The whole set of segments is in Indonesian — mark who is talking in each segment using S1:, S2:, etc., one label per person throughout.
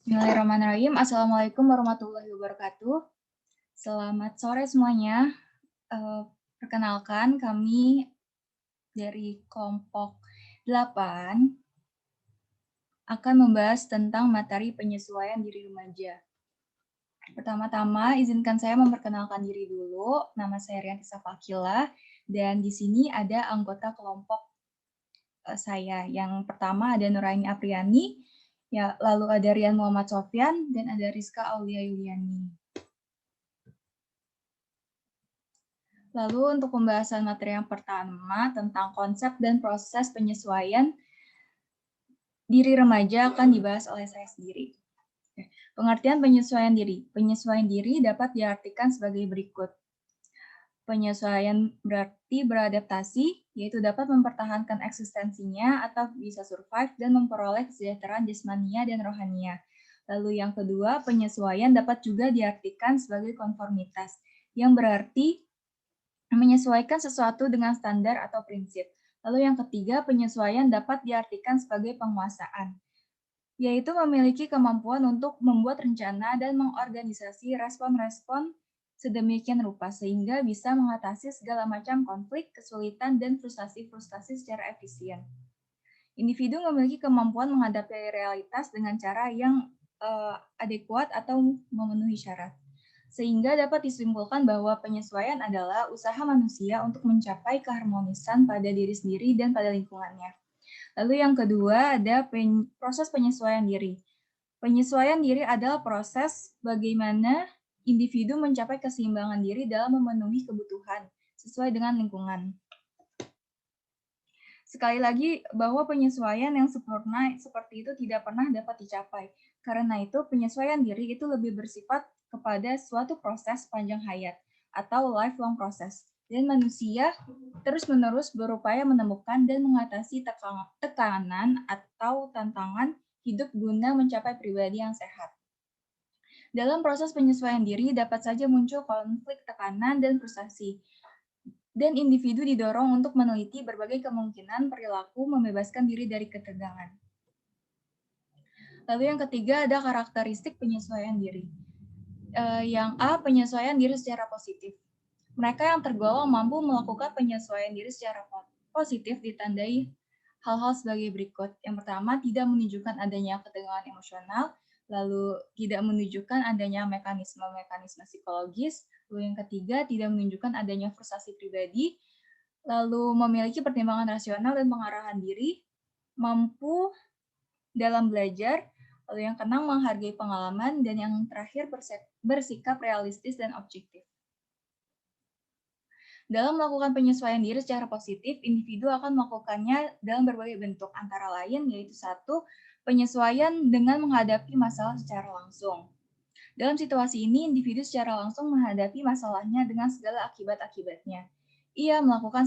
S1: Bismillahirrahmanirrahim. Assalamualaikum warahmatullahi wabarakatuh. Selamat sore semuanya. Perkenalkan, kami dari kelompok 8 akan membahas tentang materi penyesuaian diri remaja. Pertama-tama, izinkan saya memperkenalkan diri dulu. Nama saya Rianti Safakila, dan di sini ada anggota kelompok saya. Yang pertama ada Nuraini Apriani, ya, lalu ada Rian Muhammad Sofyan, dan ada Rizka Aulia Yuliani. Lalu untuk pembahasan materi yang pertama tentang konsep dan proses penyesuaian diri remaja akan dibahas oleh saya sendiri. Pengertian penyesuaian diri. Penyesuaian diri dapat diartikan sebagai berikut. Penyesuaian berarti beradaptasi, yaitu dapat mempertahankan eksistensinya atau bisa survive dan memperoleh kesejahteraan jasmania dan rohania. Lalu yang kedua, penyesuaian dapat juga diartikan sebagai konformitas, yang berarti menyesuaikan sesuatu dengan standar atau prinsip. Lalu yang ketiga, penyesuaian dapat diartikan sebagai penguasaan, yaitu memiliki kemampuan untuk membuat rencana dan mengorganisasi respon-respon sedemikian rupa sehingga bisa mengatasi segala macam konflik, kesulitan, dan frustasi-frustasi secara efisien. Individu memiliki kemampuan menghadapi realitas dengan cara yang adekuat atau memenuhi syarat, sehingga dapat disimpulkan bahwa penyesuaian adalah usaha manusia untuk mencapai keharmonisan pada diri sendiri dan pada lingkungannya. Lalu yang kedua ada proses penyesuaian diri. Penyesuaian diri adalah proses bagaimana individu mencapai keseimbangan diri dalam memenuhi kebutuhan sesuai dengan lingkungan. Sekali lagi, bahwa penyesuaian yang sempurna seperti itu tidak pernah dapat dicapai. Karena itu, penyesuaian diri itu lebih bersifat kepada suatu proses panjang hayat atau lifelong process. Dan manusia terus-menerus berupaya menemukan dan mengatasi tekanan atau tantangan hidup guna mencapai pribadi yang sehat. Dalam proses penyesuaian diri dapat saja muncul konflik, tekanan, dan frustasi. Dan individu didorong untuk meneliti berbagai kemungkinan perilaku membebaskan diri dari ketegangan. Lalu yang ketiga ada karakteristik penyesuaian diri. Yang A, penyesuaian diri secara positif. Mereka yang tergolong mampu melakukan penyesuaian diri secara positif ditandai hal-hal sebagai berikut. Yang pertama, tidak menunjukkan adanya ketegangan emosional, lalu tidak menunjukkan adanya mekanisme-mekanisme psikologis, lalu yang ketiga, tidak menunjukkan adanya frustasi pribadi, lalu memiliki pertimbangan rasional dan pengarahan diri, mampu dalam belajar, lalu yang keenam menghargai pengalaman, dan yang terakhir bersikap realistis dan objektif. Dalam melakukan penyesuaian diri secara positif, individu akan melakukannya dalam berbagai bentuk, antara lain yaitu satu, penyesuaian dengan menghadapi masalah secara langsung. Dalam situasi ini, individu secara langsung menghadapi masalahnya dengan segala akibat-akibatnya. Ia melakukan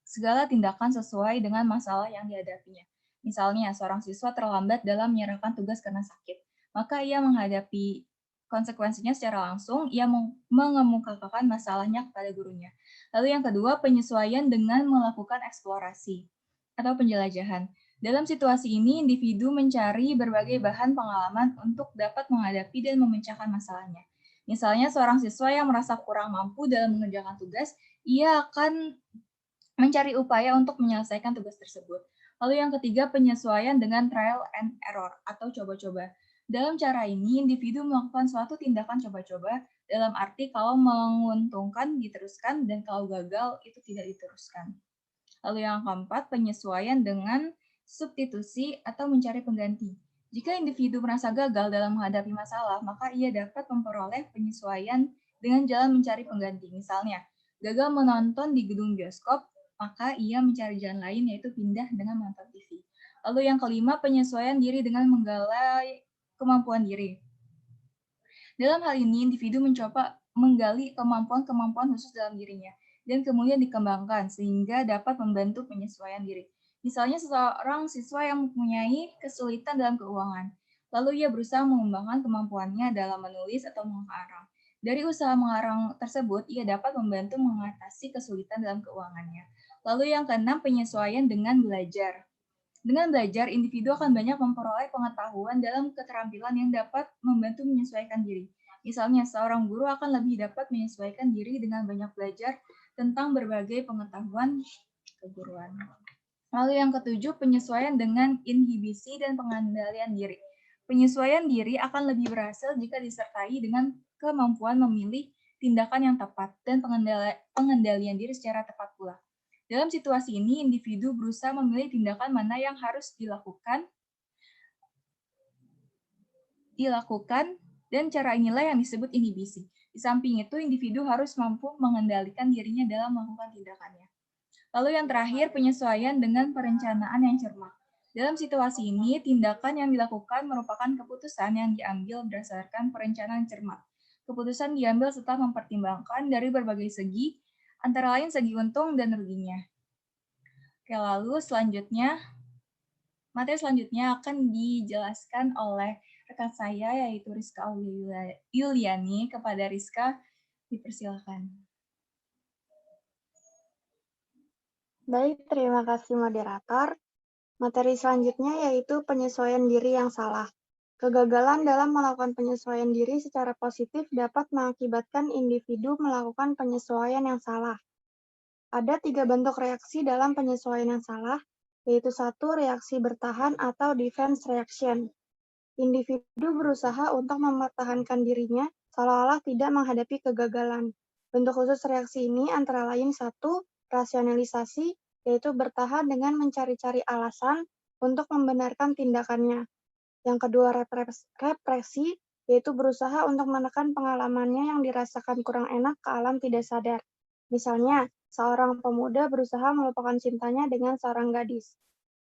S1: segala tindakan sesuai dengan masalah yang dihadapinya. Misalnya, seorang siswa terlambat dalam menyerahkan tugas karena sakit, maka ia menghadapi konsekuensinya secara langsung, ia mengemukakan masalahnya kepada gurunya. Lalu yang kedua, penyesuaian dengan melakukan eksplorasi atau penjelajahan. Dalam situasi ini, individu mencari berbagai bahan pengalaman untuk dapat menghadapi dan memecahkan masalahnya. Misalnya, seorang siswa yang merasa kurang mampu dalam mengerjakan tugas, ia akan mencari upaya untuk menyelesaikan tugas tersebut. Lalu yang ketiga, penyesuaian dengan trial and error atau coba-coba. Dalam cara ini, individu melakukan suatu tindakan coba-coba dalam arti kalau menguntungkan diteruskan dan kalau gagal itu tidak diteruskan. Lalu yang keempat, penyesuaian dengan substitusi atau mencari pengganti. Jika individu merasa gagal dalam menghadapi masalah, maka ia dapat memperoleh penyesuaian dengan jalan mencari pengganti. Misalnya, gagal menonton di gedung bioskop, maka ia mencari jalan lain yaitu pindah dengan menonton TV. Lalu yang kelima, penyesuaian diri dengan menggali kemampuan diri. Dalam hal ini, individu mencoba menggali kemampuan-kemampuan khusus dalam dirinya dan kemudian dikembangkan sehingga dapat membantu penyesuaian diri. Misalnya seorang siswa yang mempunyai kesulitan dalam keuangan, lalu ia berusaha mengembangkan kemampuannya dalam menulis atau mengarang. Dari usaha mengarang tersebut, ia dapat membantu mengatasi kesulitan dalam keuangannya. Lalu yang keenam, penyesuaian dengan belajar. Dengan belajar, individu akan banyak memperoleh pengetahuan dalam keterampilan yang dapat membantu menyesuaikan diri. Misalnya, seorang guru akan lebih dapat menyesuaikan diri dengan banyak belajar tentang berbagai pengetahuan keguruan. Lalu yang ketujuh, penyesuaian dengan inhibisi dan pengendalian diri. Penyesuaian diri akan lebih berhasil jika disertai dengan kemampuan memilih tindakan yang tepat dan pengendalian diri secara tepat pula. Dalam situasi ini, individu berusaha memilih tindakan mana yang harus dilakukan, dan cara inilah yang disebut inhibisi. Di samping itu, individu harus mampu mengendalikan dirinya dalam melakukan tindakannya. Lalu yang terakhir, penyesuaian dengan perencanaan yang cermat. Dalam situasi ini, tindakan yang dilakukan merupakan keputusan yang diambil berdasarkan perencanaan cermat. Keputusan diambil setelah mempertimbangkan dari berbagai segi, antara lain segi untung dan ruginya. Oke, lalu materi selanjutnya akan dijelaskan oleh rekan saya, yaitu Rizka Aulia Yuliani. Kepada Rizka, dipersilakan.
S2: Baik, terima kasih moderator. Materi selanjutnya yaitu penyesuaian diri yang salah. Kegagalan dalam melakukan penyesuaian diri secara positif dapat mengakibatkan individu melakukan penyesuaian yang salah. Ada 3 bentuk reaksi dalam penyesuaian yang salah, yaitu 1. Reaksi bertahan atau defense reaction. Individu berusaha untuk mempertahankan dirinya seolah-olah tidak menghadapi kegagalan. Bentuk khusus reaksi ini antara lain 1. Rasionalisasi, yaitu bertahan dengan mencari-cari alasan untuk membenarkan tindakannya. Yang kedua, represi, yaitu berusaha untuk menekan pengalamannya yang dirasakan kurang enak ke alam tidak sadar. Misalnya, seorang pemuda berusaha melupakan cintanya dengan seorang gadis.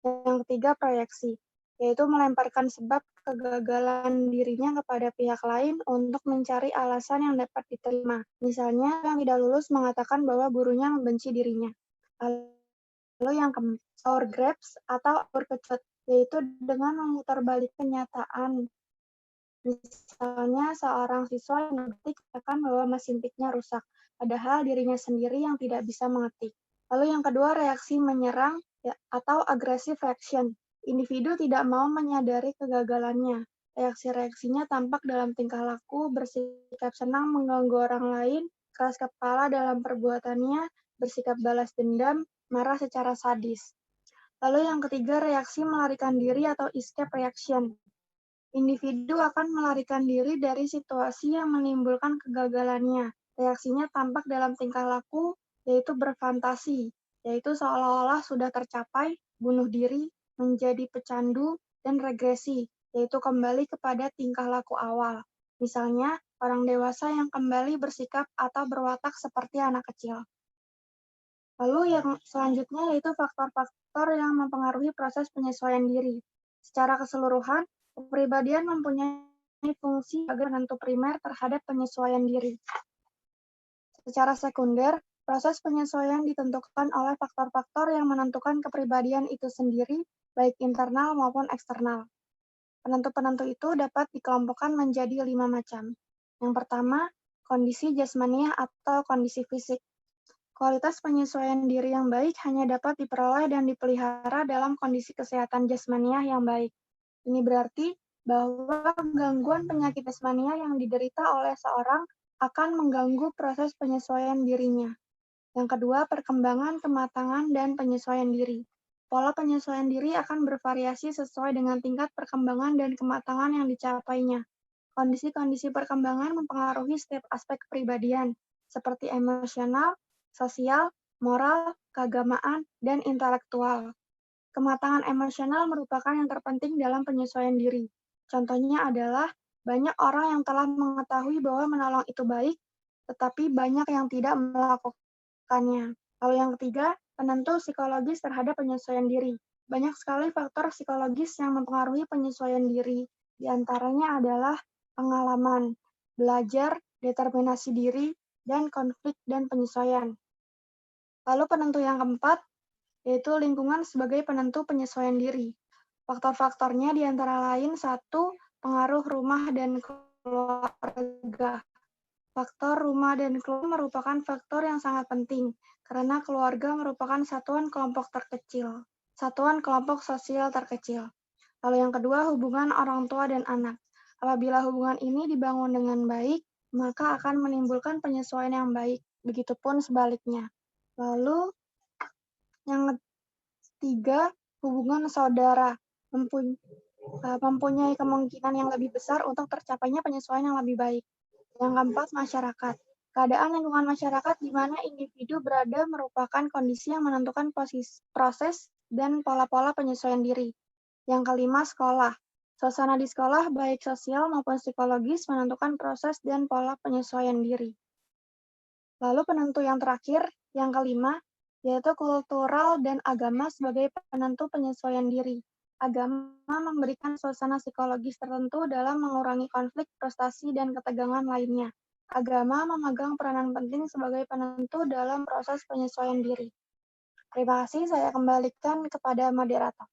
S2: Yang ketiga, proyeksi, yaitu melemparkan sebab kegagalan dirinya kepada pihak lain untuk mencari alasan yang dapat diterima. Misalnya, yang tidak lulus mengatakan bahwa gurunya membenci dirinya. Lalu yang keempat, sour grapes atau anggur kecut, yaitu dengan memutarbalik kenyataan. Misalnya, seorang siswa yang mengetik katakan bahwa mesin tiknya rusak, padahal dirinya sendiri yang tidak bisa mengetik. Lalu yang kedua, reaksi menyerang atau aggressive reaction. Individu tidak mau menyadari kegagalannya. Reaksi-reaksinya tampak dalam tingkah laku, bersikap senang mengganggu orang lain, keras kepala dalam perbuatannya, bersikap balas dendam, marah secara sadis. Lalu yang ketiga, reaksi melarikan diri atau escape reaction. Individu akan melarikan diri dari situasi yang menimbulkan kegagalannya. Reaksinya tampak dalam tingkah laku, yaitu berfantasi, yaitu seolah-olah sudah tercapai, bunuh diri, menjadi pecandu, dan regresi, yaitu kembali kepada tingkah laku awal. Misalnya, orang dewasa yang kembali bersikap atau berwatak seperti anak kecil. Lalu yang selanjutnya yaitu faktor-faktor yang mempengaruhi proses penyesuaian diri. Secara keseluruhan, kepribadian mempunyai fungsi sebagai penentu primer terhadap penyesuaian diri. Secara sekunder, proses penyesuaian ditentukan oleh faktor-faktor yang menentukan kepribadian itu sendiri, baik internal maupun eksternal. Penentu-penentu itu dapat dikelompokkan menjadi 5 macam. Yang pertama, kondisi jasmaniah atau kondisi fisik. Kualitas penyesuaian diri yang baik hanya dapat diperoleh dan dipelihara dalam kondisi kesehatan jasmaniah yang baik. Ini berarti bahwa gangguan penyakit jasmania yang diderita oleh seorang akan mengganggu proses penyesuaian dirinya. Yang kedua, perkembangan, kematangan, dan penyesuaian diri. Pola penyesuaian diri akan bervariasi sesuai dengan tingkat perkembangan dan kematangan yang dicapainya. Kondisi-kondisi perkembangan mempengaruhi setiap aspek kepribadian, seperti emosional, sosial, moral, keagamaan, dan intelektual. Kematangan emosional merupakan yang terpenting dalam penyesuaian diri. Contohnya adalah banyak orang yang telah mengetahui bahwa menolong itu baik, tetapi banyak yang tidak melakukannya. Lalu yang ketiga, penentu psikologis terhadap penyesuaian diri. Banyak sekali faktor psikologis yang mempengaruhi penyesuaian diri. Di antaranya adalah pengalaman, belajar, determinasi diri, dan konflik dan penyesuaian. Lalu penentu yang keempat, yaitu lingkungan sebagai penentu penyesuaian diri. Faktor-faktornya di antara lain 1. Pengaruh rumah dan keluarga. Faktor rumah dan keluarga merupakan faktor yang sangat penting, karena keluarga merupakan satuan kelompok terkecil. satuan kelompok sosial terkecil. Lalu yang kedua, hubungan orang tua dan anak. Apabila hubungan ini dibangun dengan baik, maka akan menimbulkan penyesuaian yang baik, begitupun sebaliknya. Lalu yang ketiga, hubungan saudara mempunyai kemungkinan yang lebih besar untuk tercapainya penyesuaian yang lebih baik. Yang keempat, masyarakat. Keadaan lingkungan masyarakat di mana individu berada merupakan kondisi yang menentukan proses dan pola-pola penyesuaian diri. Yang kelima, sekolah. Suasana di sekolah, baik sosial maupun psikologis, menentukan proses dan pola penyesuaian diri. Lalu penentu yang terakhir, yang kelima, yaitu kultural dan agama sebagai penentu penyesuaian diri. Agama memberikan suasana psikologis tertentu dalam mengurangi konflik, frustasi, dan ketegangan lainnya. Agama memegang peranan penting sebagai penentu dalam proses penyesuaian diri. Terima kasih, saya kembalikan kepada moderator.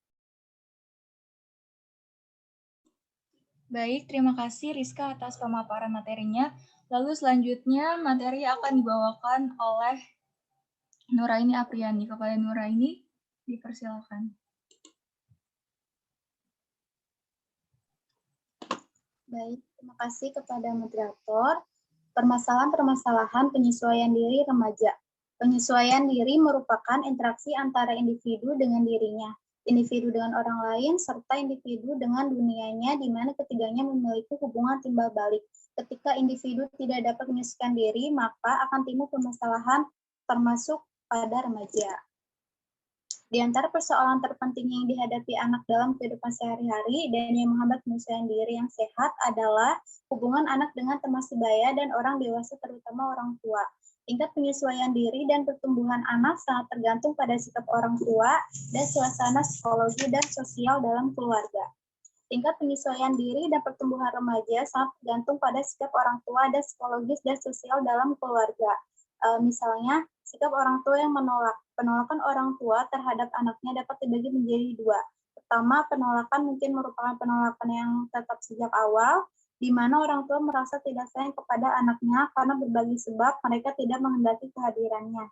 S1: Baik, terima kasih Rizka atas pemaparan materinya. Lalu selanjutnya materi akan dibawakan oleh Nuraini Apriani. Kepada Nuraini, dipersilakan.
S3: Baik, terima kasih kepada moderator. Permasalahan-permasalahan penyesuaian diri remaja. Penyesuaian diri merupakan interaksi antara individu dengan dirinya, individu dengan orang lain, serta individu dengan dunianya, di mana ketiganya memiliki hubungan timbal balik. Ketika individu tidak dapat menyesuaikan diri, maka akan timbul permasalahan termasuk pada remaja. Di antara persoalan terpenting yang dihadapi anak dalam kehidupan sehari-hari dan yang menghambat penyesuaian diri yang sehat adalah hubungan anak dengan teman sebaya dan orang dewasa, terutama orang tua. Tingkat penyesuaian diri dan pertumbuhan anak sangat tergantung pada sikap orang tua dan suasana psikologi dan sosial dalam keluarga. Tingkat penyesuaian diri dan pertumbuhan remaja sangat tergantung pada sikap orang tua dan psikologis dan sosial dalam keluarga. Misalnya, sikap orang tua yang menolak. Penolakan orang tua terhadap anaknya dapat dibagi menjadi dua. Pertama, penolakan mungkin merupakan penolakan yang tetap sejak awal, di mana orang tua merasa tidak sayang kepada anaknya karena berbagai sebab mereka tidak menghendaki kehadirannya.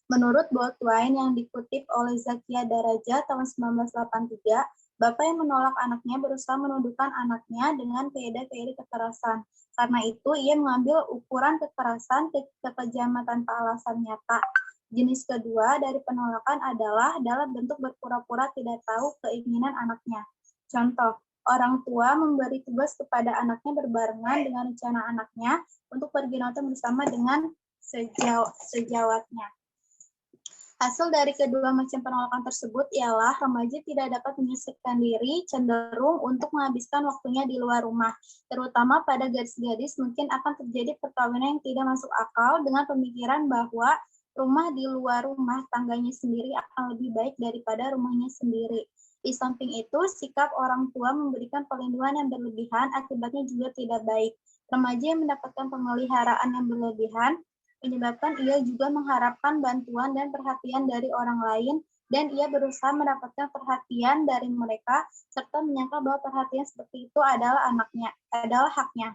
S3: Menurut Bold Twain yang dikutip oleh Zakia Daraja tahun 1983, bapak yang menolak anaknya berusaha menundukkan anaknya dengan keeda-keeda kekerasan. Karena itu, ia mengambil ukuran kekerasan kekejaman tanpa alasan nyata. Jenis kedua dari penolakan adalah dalam bentuk berpura-pura tidak tahu keinginan anaknya. Contoh, orang tua memberi tugas kepada anaknya berbarengan dengan rencana anaknya untuk pergi nonton bersama dengan sejawatnya. Hasil dari kedua macam penolakan tersebut ialah remaja tidak dapat menyesuaikan diri, cenderung untuk menghabiskan waktunya di luar rumah. Terutama pada gadis-gadis mungkin akan terjadi perkawinan yang tidak masuk akal dengan pemikiran bahwa rumah di luar rumah tangganya sendiri akan lebih baik daripada rumahnya sendiri. Di samping itu, sikap orang tua memberikan perlindungan yang berlebihan akibatnya juga tidak baik. Remaja yang mendapatkan pemeliharaan yang berlebihan menyebabkan ia juga mengharapkan bantuan dan perhatian dari orang lain, dan ia berusaha mendapatkan perhatian dari mereka, serta menyangka bahwa perhatian seperti itu adalah haknya.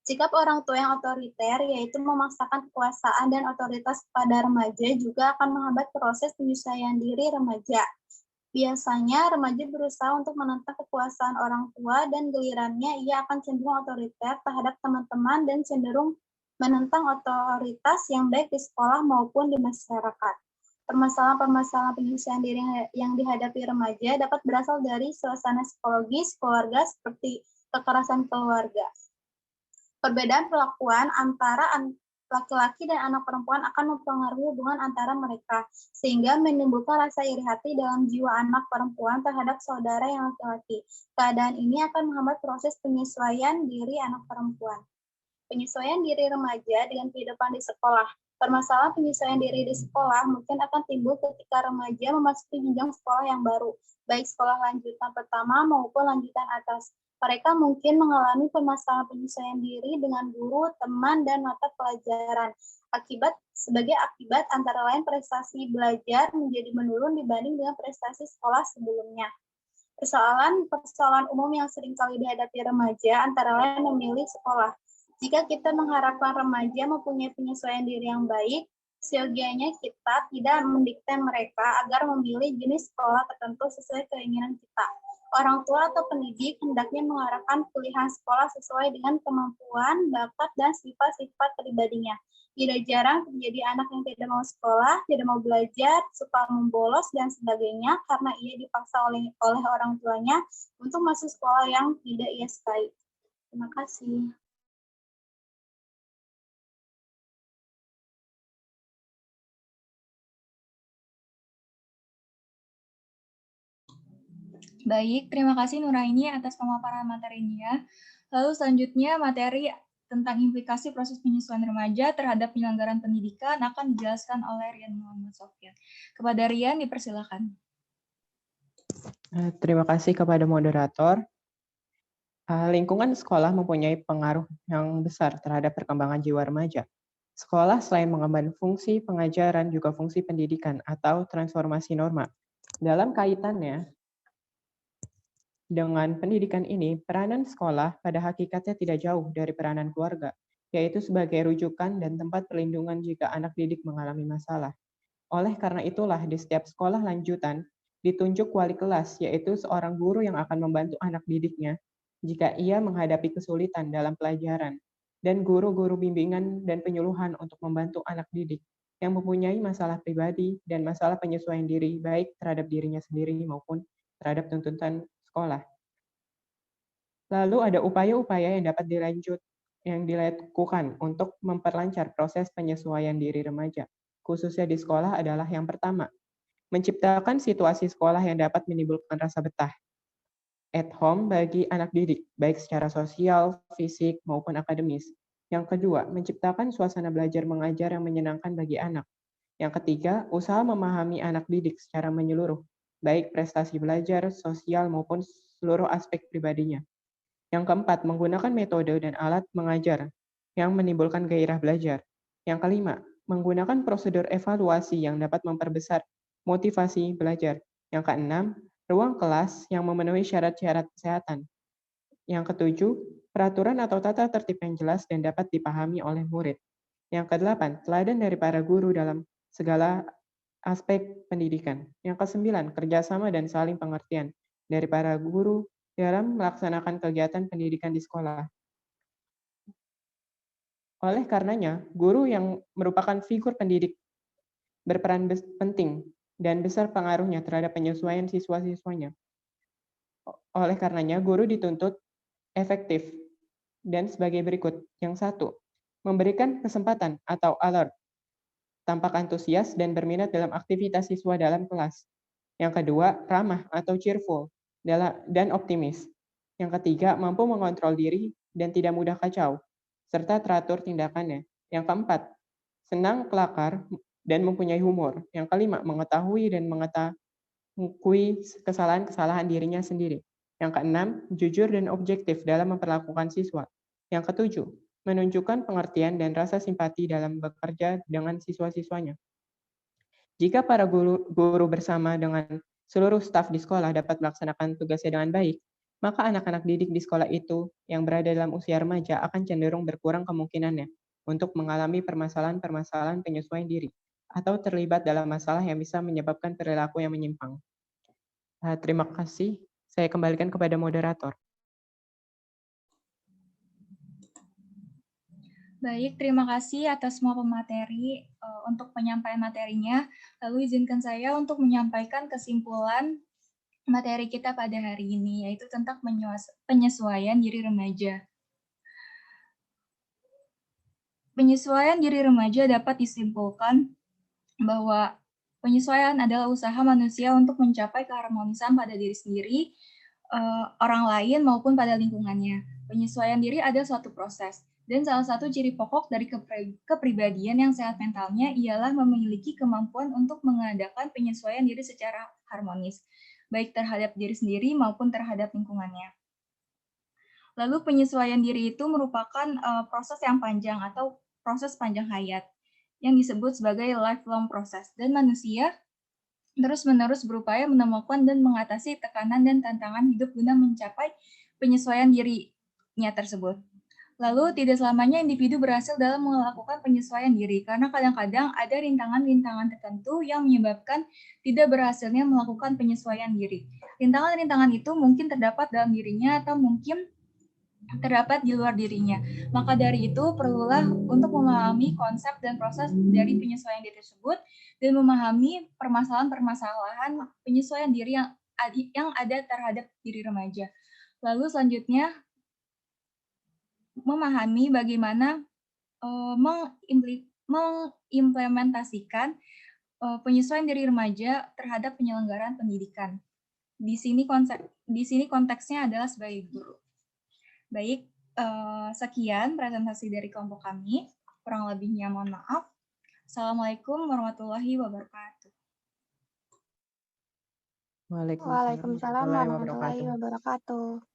S3: Sikap orang tua yang otoriter, yaitu memaksakan kekuasaan dan otoritas pada remaja, juga akan menghambat proses penyesuaian diri remaja. Biasanya, remaja berusaha untuk menentang kekuasaan orang tua, dan gilirannya ia akan cenderung otoriter terhadap teman-teman dan cenderung menentang otoritas yang baik di sekolah maupun di masyarakat. Permasalahan-permasalahan penyesuaian diri yang dihadapi remaja dapat berasal dari suasana psikologis keluarga seperti kekerasan keluarga. Perbedaan perlakuan antara laki-laki dan anak perempuan akan mempengaruhi hubungan antara mereka, sehingga menimbulkan rasa iri hati dalam jiwa anak perempuan terhadap saudara yang laki-laki. Keadaan ini akan menghambat proses penyesuaian diri anak perempuan. Penyesuaian diri remaja dengan kehidupan di sekolah. Permasalahan penyesuaian diri di sekolah mungkin akan timbul ketika remaja memasuki jenjang sekolah yang baru, baik sekolah lanjutan pertama maupun lanjutan atas. Mereka mungkin mengalami permasalahan penyesuaian diri dengan guru, teman, dan mata pelajaran. Sebagai akibat antara lain prestasi belajar menjadi menurun dibanding dengan prestasi sekolah sebelumnya. Persoalan umum yang sering kali dihadapi remaja antara lain memilih sekolah. Jika kita mengharapkan remaja mempunyai penyesuaian diri yang baik, Seyogianya kita tidak mendikte mereka agar memilih jenis sekolah tertentu sesuai keinginan kita. Orang tua atau pendidik hendaknya mengarahkan pilihan sekolah sesuai dengan kemampuan, bakat, dan sifat-sifat pribadinya. Tidak jarang terjadi anak yang tidak mau sekolah, tidak mau belajar, suka membolos, dan sebagainya karena ia dipaksa oleh orang tuanya untuk masuk sekolah yang tidak ia sukai. Terima kasih.
S1: Baik, terima kasih Nuraini atas pemaparan materinya. Lalu selanjutnya materi tentang implikasi proses penyesuaian remaja terhadap penyelenggaraan pendidikan akan dijelaskan oleh Rian Muhammad Sofyan. Kepada Rian, dipersilakan.
S4: Terima kasih kepada moderator. Lingkungan sekolah mempunyai pengaruh yang besar terhadap perkembangan jiwa remaja. Sekolah selain mengemban fungsi pengajaran juga fungsi pendidikan atau transformasi norma. Dalam kaitannya dengan pendidikan ini, peranan sekolah pada hakikatnya tidak jauh dari peranan keluarga, yaitu sebagai rujukan dan tempat perlindungan jika anak didik mengalami masalah. Oleh karena itulah di setiap sekolah lanjutan ditunjuk wali kelas, yaitu seorang guru yang akan membantu anak didiknya jika ia menghadapi kesulitan dalam pelajaran, dan guru-guru bimbingan dan penyuluhan untuk membantu anak didik yang mempunyai masalah pribadi dan masalah penyesuaian diri baik terhadap dirinya sendiri maupun terhadap tuntutan sekolah. Lalu ada upaya-upaya yang dapat dilakukan untuk memperlancar proses penyesuaian diri remaja, khususnya di sekolah adalah yang pertama, menciptakan situasi sekolah yang dapat menimbulkan rasa betah at home bagi anak didik, baik secara sosial, fisik, maupun akademis. Yang kedua, menciptakan suasana belajar mengajar yang menyenangkan bagi anak. Yang ketiga, usaha memahami anak didik secara menyeluruh, baik prestasi belajar, sosial, maupun seluruh aspek pribadinya. Yang keempat, menggunakan metode dan alat mengajar yang menimbulkan gairah belajar. Yang kelima, menggunakan prosedur evaluasi yang dapat memperbesar motivasi belajar. Yang keenam, ruang kelas yang memenuhi syarat-syarat kesehatan. Yang ketujuh, peraturan atau tata tertib yang jelas dan dapat dipahami oleh murid. Yang kedelapan, teladan dari para guru dalam segala aspek pendidikan. Yang kesembilan, kerjasama dan saling pengertian dari para guru dalam melaksanakan kegiatan pendidikan di sekolah. Oleh karenanya, guru yang merupakan figur pendidik berperan penting dan besar pengaruhnya terhadap penyesuaian siswa-siswanya. Oleh karenanya, guru dituntut efektif dan sebagai berikut. Yang satu, memberikan kesempatan atau alert, tampak antusias dan berminat dalam aktivitas siswa dalam kelas. Yang kedua, ramah atau cheerful dan optimis. Yang ketiga, mampu mengontrol diri dan tidak mudah kacau, serta teratur tindakannya. Yang keempat, senang kelakar dan mempunyai humor. Yang kelima, mengetahui dan mengakui kesalahan-kesalahan dirinya sendiri. Yang keenam, jujur dan objektif dalam memperlakukan siswa. Yang ketujuh, menunjukkan pengertian dan rasa simpati dalam bekerja dengan siswa-siswanya. Jika para guru bersama dengan seluruh staf di sekolah dapat melaksanakan tugasnya dengan baik, maka anak-anak didik di sekolah itu yang berada dalam usia remaja akan cenderung berkurang kemungkinannya untuk mengalami permasalahan-permasalahan penyesuaian diri atau terlibat dalam masalah yang bisa menyebabkan perilaku yang menyimpang. Terima kasih. Saya kembalikan kepada moderator.
S1: Baik, terima kasih atas semua pemateri untuk penyampaian materinya. Lalu izinkan saya untuk menyampaikan kesimpulan materi kita pada hari ini, yaitu tentang penyesuaian diri remaja. Penyesuaian diri remaja dapat disimpulkan bahwa penyesuaian adalah usaha manusia untuk mencapai keharmonisan pada diri sendiri, orang lain, maupun pada lingkungannya. Penyesuaian diri adalah suatu proses, dan salah satu ciri pokok dari kepribadian yang sehat mentalnya ialah memiliki kemampuan untuk mengadakan penyesuaian diri secara harmonis, baik terhadap diri sendiri maupun terhadap lingkungannya. Lalu penyesuaian diri itu merupakan proses yang panjang atau proses panjang hayat yang disebut sebagai lifelong process, dan manusia terus-menerus berupaya menemukan dan mengatasi tekanan dan tantangan hidup guna mencapai penyesuaian dirinya tersebut. Lalu, tidak selamanya individu berhasil dalam melakukan penyesuaian diri, karena kadang-kadang ada rintangan-rintangan tertentu yang menyebabkan tidak berhasilnya melakukan penyesuaian diri. Rintangan-rintangan itu mungkin terdapat dalam dirinya atau mungkin terdapat di luar dirinya. Maka dari itu, perlulah untuk memahami konsep dan proses dari penyesuaian diri tersebut dan memahami permasalahan-permasalahan penyesuaian diri yang ada terhadap diri remaja. Lalu selanjutnya, memahami bagaimana mengimplementasikan penyesuaian diri remaja terhadap penyelenggaraan pendidikan. Di sini konteksnya adalah sebagai guru. Baik, sekian presentasi dari kelompok kami. Kurang lebihnya mohon maaf. Assalamualaikum warahmatullahi wabarakatuh.
S2: Waalaikumsalam warahmatullahi wabarakatuh.